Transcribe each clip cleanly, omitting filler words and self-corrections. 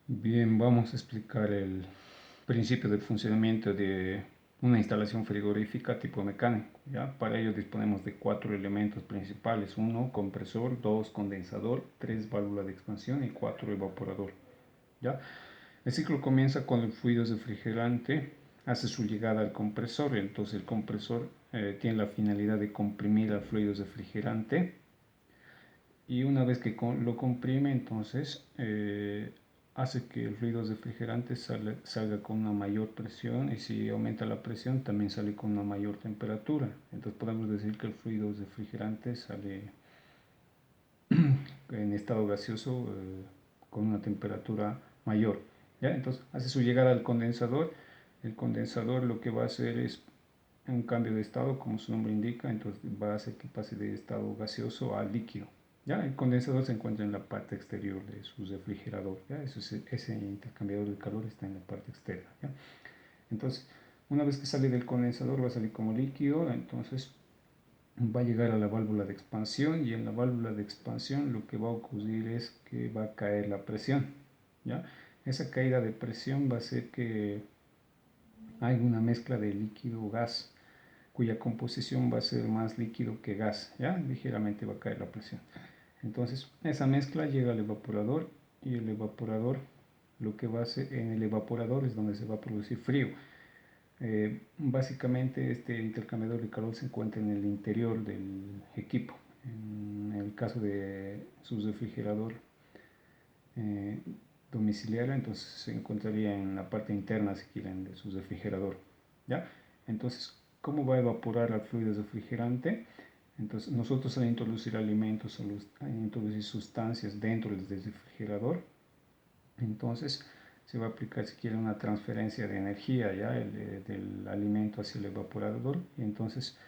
Bien, vamos a explicar el principio de funcionamiento de una instalación frigorífica tipo mecánico. ¿Ya? Para ello disponemos de cuatro elementos principales: uno, compresor; dos, condensador; tres, válvula de expansión; y cuatro, evaporador. ¿Ya? El ciclo comienza cuando el fluido refrigerante hace su llegada al compresor. Entonces el compresor tiene la finalidad de comprimir al fluido refrigerante, y una vez que lo comprime, entonces hace que el fluido refrigerante salga con una mayor presión, y si aumenta la presión también sale con una mayor temperatura. Entonces podemos decir que el fluido refrigerante sale en estado gaseoso con una temperatura mayor. ¿Ya? Entonces hace su llegada al condensador. El condensador lo que va a hacer es un cambio de estado, como su nombre indica. Entonces va a hacer que pase de estado gaseoso a líquido. ¿Ya? El condensador se encuentra en la parte exterior de su refrigerador. ¿Ya? Ese intercambiador de calor está en la parte externa. ¿Ya? Entonces, una vez que sale del condensador va a salir como líquido. Entonces va a llegar a la válvula de expansión, y en la válvula de expansión lo que va a ocurrir es que va a caer la presión. ¿Ya? Esa caída de presión va a hacer que haya una mezcla de líquido-gas, cuya composición va a ser más líquido que gas. ¿Ya? Ligeramente va a caer la presión. Entonces esa mezcla llega al evaporador, y el evaporador, lo que va a hacer en el evaporador es donde se va a producir frío. Básicamente este intercambiador de calor se encuentra en el interior del equipo. En el caso de su refrigerador eh, domiciliario, entonces se encontraría en la parte interna, si quieren, de su refrigerador. ¿Ya? Entonces, ¿cómo va a evaporar el fluido refrigerante? Entonces, nosotros al introducir alimentos, al introducir sustancias dentro del refrigerador, entonces se va a aplicar, si quiere, una transferencia de energía, ¿ya? Del alimento hacia el evaporador, y entonces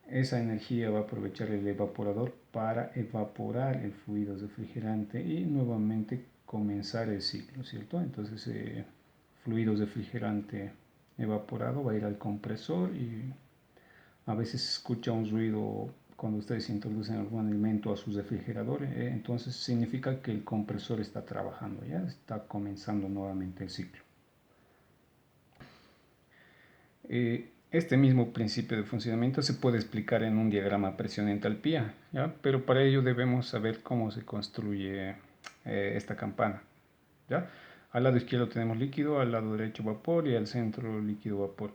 esa energía va a aprovechar el evaporador para evaporar el fluido refrigerante y nuevamente comenzar el ciclo, ¿cierto? Entonces, fluido refrigerante evaporado va a ir al compresor, y a veces se escucha un ruido cuando ustedes introducen algún alimento a su refrigerador. Entonces significa que el compresor está trabajando, ya está comenzando nuevamente el ciclo. Este mismo principio de funcionamiento se puede explicar en un diagrama presión-entalpía, ¿ya? Pero para ello debemos saber cómo se construye esta campana. ¿Ya? Al lado izquierdo tenemos líquido, al lado derecho vapor, y al centro líquido-vapor.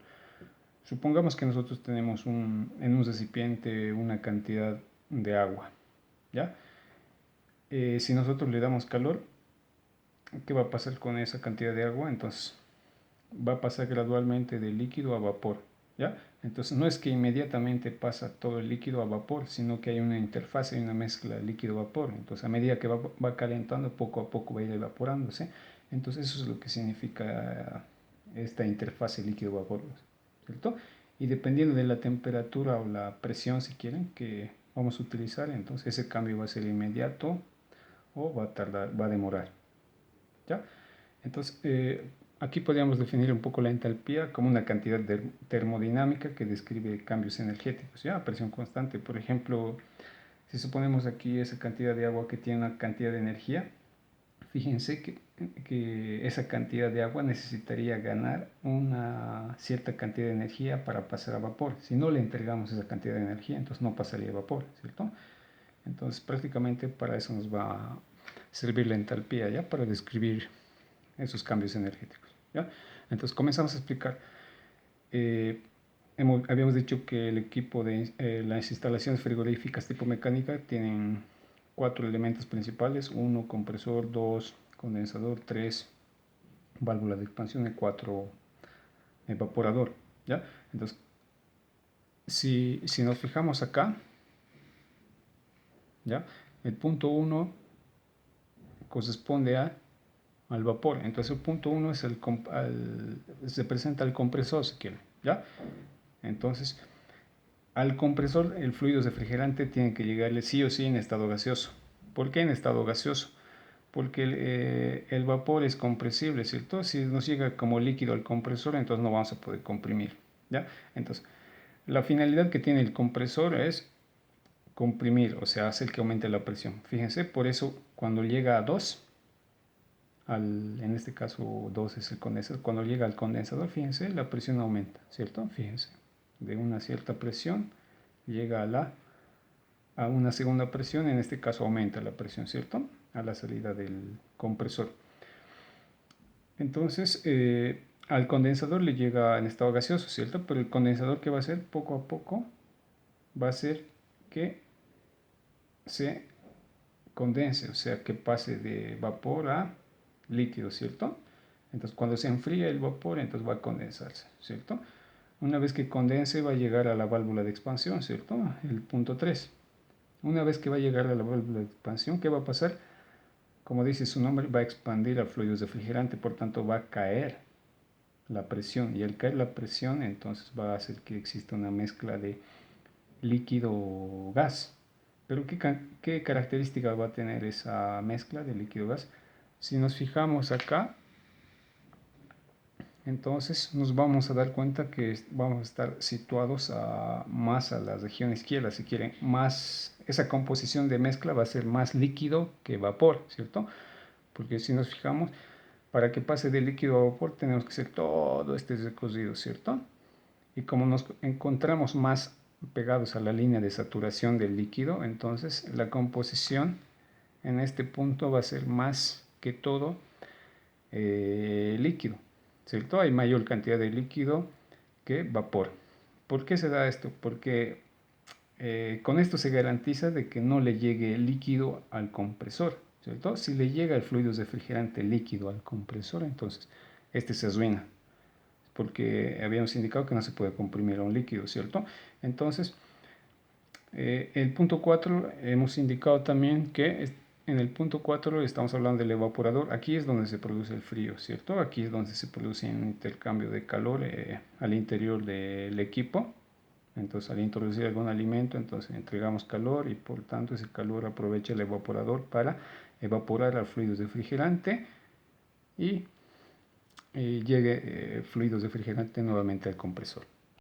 Supongamos que nosotros tenemos en un recipiente una cantidad de agua. ¿Ya? Si nosotros le damos calor, ¿qué va a pasar con esa cantidad de agua? Entonces va a pasar gradualmente de líquido a vapor. ¿Ya? Entonces no es que inmediatamente pasa todo el líquido a vapor, sino que hay una interfase, hay una mezcla de líquido-vapor. Entonces a medida que va calentando, poco a poco va a ir evaporándose. Entonces eso es lo que significa esta interfase líquido-vapor, ¿cierto? Y dependiendo de la temperatura o la presión, si quieren, que vamos a utilizar, entonces ese cambio va a ser inmediato o va a tardar, va a demorar. ¿Ya? Entonces, aquí podríamos definir un poco la entalpía como una cantidad termodinámica que describe cambios energéticos, ¿ya? A presión constante. Por ejemplo, si suponemos aquí esa cantidad de agua que tiene una cantidad de energía, fíjense que esa cantidad de agua necesitaría ganar una cierta cantidad de energía para pasar a vapor. Si no le entregamos esa cantidad de energía, entonces no pasaría a vapor, ¿cierto? Entonces prácticamente para eso nos va a servir la entalpía, ¿ya? Para describir esos cambios energéticos, ¿ya? Entonces comenzamos a explicar. Eh, Habíamos dicho que el equipo de las instalaciones frigoríficas tipo mecánica tienen cuatro elementos principales: uno, compresor; dos, condensador; tres, válvula de expansión; y cuatro, evaporador. ¿Ya? Entonces, si nos fijamos acá, ¿ya? El punto uno corresponde al vapor. Entonces el punto uno es se presenta el compresor, si quiere, ¿ya? Entonces, al compresor el fluido refrigerante tiene que llegarle sí o sí en estado gaseoso. ¿Por qué en estado gaseoso? Porque el vapor es compresible, ¿cierto? Si nos llega como líquido al compresor, entonces no vamos a poder comprimir, ¿ya? Entonces, la finalidad que tiene el compresor es comprimir, o sea, hacer que aumente la presión. Fíjense, por eso cuando llega a en este caso 2 es el condensador, cuando llega al condensador, fíjense, la presión aumenta, ¿cierto? Fíjense, de una cierta presión llega a una segunda presión, en este caso aumenta la presión, ¿cierto? A la salida del compresor. Entonces, al condensador le llega en estado gaseoso, ¿cierto? Pero el condensador, ¿qué va a hacer? Poco a poco va a hacer que se condense, o sea, que pase de vapor a líquido, ¿cierto? Entonces, cuando se enfría el vapor, entonces va a condensarse, ¿cierto? Una vez que condense, va a llegar a la válvula de expansión, ¿cierto? El punto 3. Una vez que va a llegar a la válvula de expansión, ¿qué va a pasar? Como dice su nombre, va a expandir al fluido refrigerante, por tanto va a caer la presión. Y al caer la presión, entonces va a hacer que exista una mezcla de líquido-gas. Pero ¿qué característica va a tener esa mezcla de líquido-gas? Si nos fijamos acá, entonces nos vamos a dar cuenta que vamos a estar situados más a la región izquierda, si quieren, más, esa composición de mezcla va a ser más líquido que vapor, ¿cierto? Porque si nos fijamos, para que pase de líquido a vapor tenemos que hacer todo este recorrido, ¿cierto? Y como nos encontramos más pegados a la línea de saturación del líquido, entonces la composición en este punto va a ser más que todo líquido, ¿cierto? Hay mayor cantidad de líquido que vapor. ¿Por qué se da esto? Porque con esto se garantiza de que no le llegue líquido al compresor, ¿cierto? Si le llega el fluido refrigerante líquido al compresor, entonces este se arruina, porque habíamos indicado que no se puede comprimir a un líquido, ¿cierto? Entonces, el punto 4 hemos indicado también que en el punto 4 estamos hablando del evaporador. Aquí es donde se produce el frío, ¿cierto? Aquí es donde se produce un intercambio de calor al interior del equipo. Entonces, al introducir algún alimento, entonces entregamos calor y por tanto ese calor aprovecha el evaporador para evaporar al fluido refrigerante y llegue fluido refrigerante nuevamente al compresor.